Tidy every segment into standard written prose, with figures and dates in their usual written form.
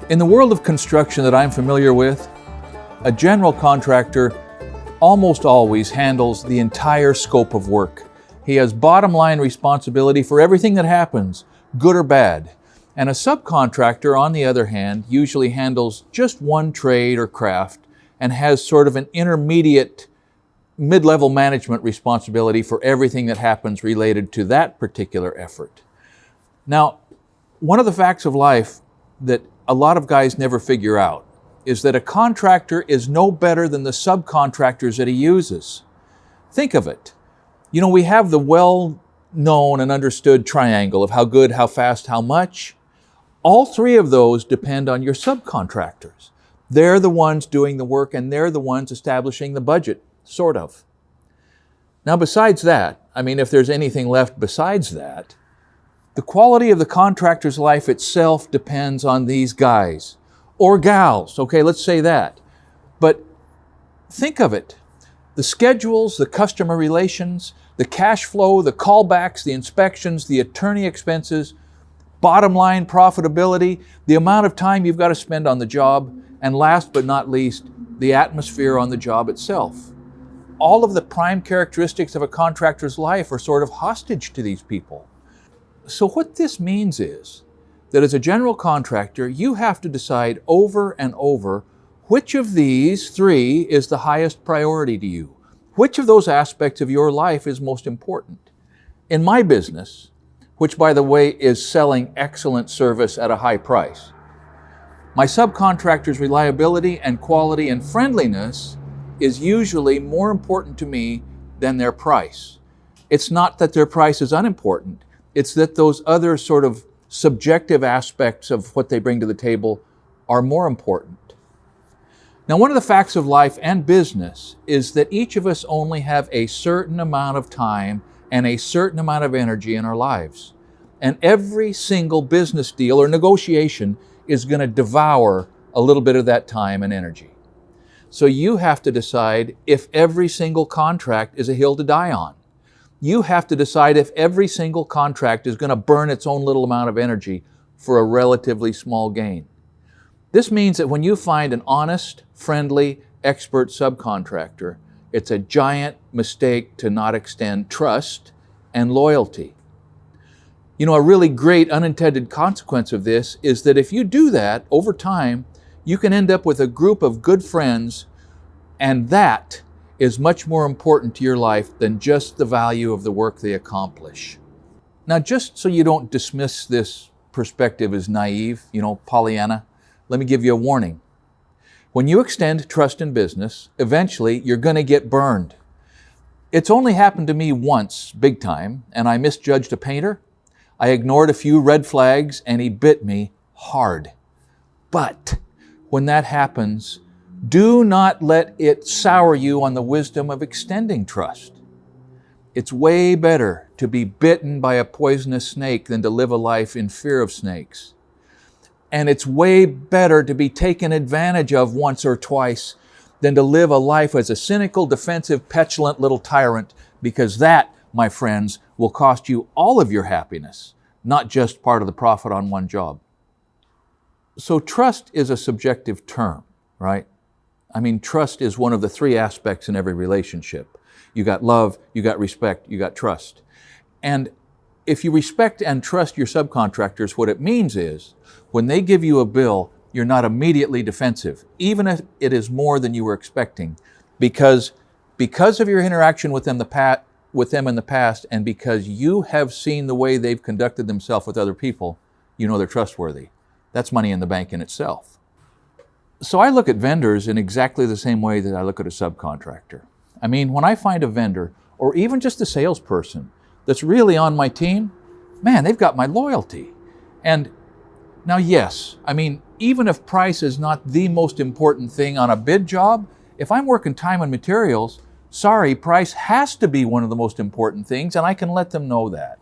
In the world of construction that I'm familiar with, a general contractor almost always handles the entire scope of work. He has bottom line responsibility for everything that happens, good or bad. And a subcontractor, on the other hand, usually handles just one trade or craft and has sort of an intermediate mid-level management responsibility for everything that happens related to that particular effort. Now, one of the facts of life that a lot of guys never figure out is that a contractor is no better than the subcontractors that he uses. Think of it. You know, we have the well-known and understood triangle of how good, how fast, how much. All three of those depend on your subcontractors. They're the ones doing the work and they're the ones establishing the budget, sort of. Now, besides that, if there's anything left besides that, the quality of the contractor's life itself depends on these guys or gals. Okay, let's say that. But think of it. The schedules, the customer relations, the cash flow, the callbacks, the inspections, the attorney expenses, bottom line profitability, the amount of time you've got to spend on the job, and last but not least, the atmosphere on the job itself. All of the prime characteristics of a contractor's life are sort of hostage to these people. So what this means is that as a general contractor, you have to decide over and over which of these three is the highest priority to you. Which of those aspects of your life is most important? In my business, which by the way is selling excellent service at a high price, my subcontractors' reliability and quality and friendliness is usually more important to me than their price. It's not that their price is unimportant. It's that those other sort of subjective aspects of what they bring to the table are more important. Now, one of the facts of life and business is that each of us only have a certain amount of time and a certain amount of energy in our lives. And every single business deal or negotiation is going to devour a little bit of that time and energy. So you have to decide if every single contract is a hill to die on. You have to decide if every single contract is going to burn its own little amount of energy for a relatively small gain. This means that when you find an honest, friendly, expert subcontractor, it's a giant mistake to not extend trust and loyalty. You know, a really great unintended consequence of this is that if you do that over time, you can end up with a group of good friends, and that is much more important to your life than just the value of the work they accomplish. Now, just so you don't dismiss this perspective as naive, Pollyanna, let me give you a warning. When you extend trust in business, eventually you're going to get burned. It's only happened to me once, big time, and I misjudged a painter. I ignored a few red flags and he bit me hard. But when that happens, do not let it sour you on the wisdom of extending trust. It's way better to be bitten by a poisonous snake than to live a life in fear of snakes. And it's way better to be taken advantage of once or twice than to live a life as a cynical, defensive, petulant little tyrant, because that, my friends, will cost you all of your happiness, not just part of the profit on one job. So trust is a subjective term, right? Trust is one of the three aspects in every relationship. You got love, you got respect, you got trust. And if you respect and trust your subcontractors, what it means is when they give you a bill, you're not immediately defensive, even if it is more than you were expecting, because of your interaction with them in the past, and because you have seen the way they've conducted themselves with other people, you know they're trustworthy. That's money in the bank in itself. So I look at vendors in exactly the same way that I look at a subcontractor. When I find a vendor, or even just a salesperson that's really on my team, man, they've got my loyalty. And now, yes, even if price is not the most important thing on a bid job, if I'm working time and materials, sorry, price has to be one of the most important things, and I can let them know that.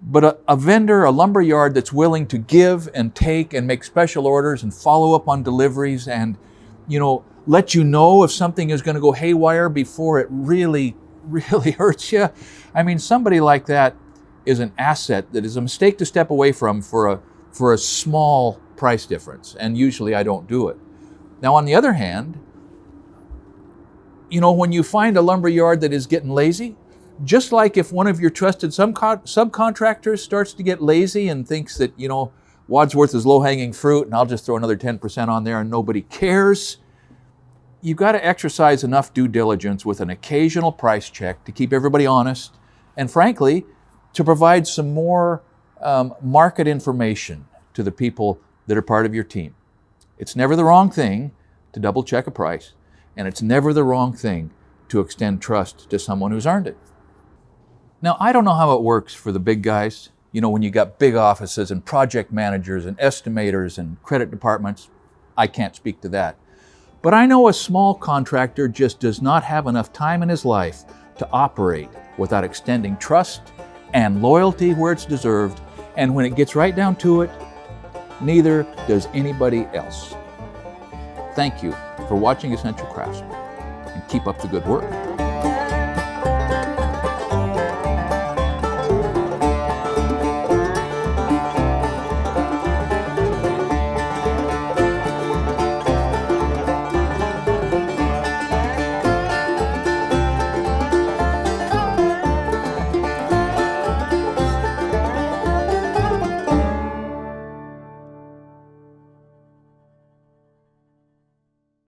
But a vendor, a lumber yard that's willing to give and take and make special orders and follow up on deliveries and, let you know if something is going to go haywire before it really hurts you. Somebody like that is an asset that is a mistake to step away from for a small price difference, and usually I don't do it. Now, on the other hand, when you find a lumber yard that is getting lazy, just like if one of your trusted subcontractors starts to get lazy and thinks that, Wadsworth is low-hanging fruit and I'll just throw another 10% on there and nobody cares, you've got to exercise enough due diligence with an occasional price check to keep everybody honest, and frankly, to provide some more market information to the people that are part of your team. It's never the wrong thing to double check a price, and it's never the wrong thing to extend trust to someone who's earned it. Now, I don't know how it works for the big guys, when you got big offices and project managers and estimators and credit departments. I can't speak to that. But I know a small contractor just does not have enough time in his life to operate without extending trust and loyalty where it's deserved, and when it gets right down to it, neither does anybody else. Thank you for watching Essential Craftsman, and keep up the good work.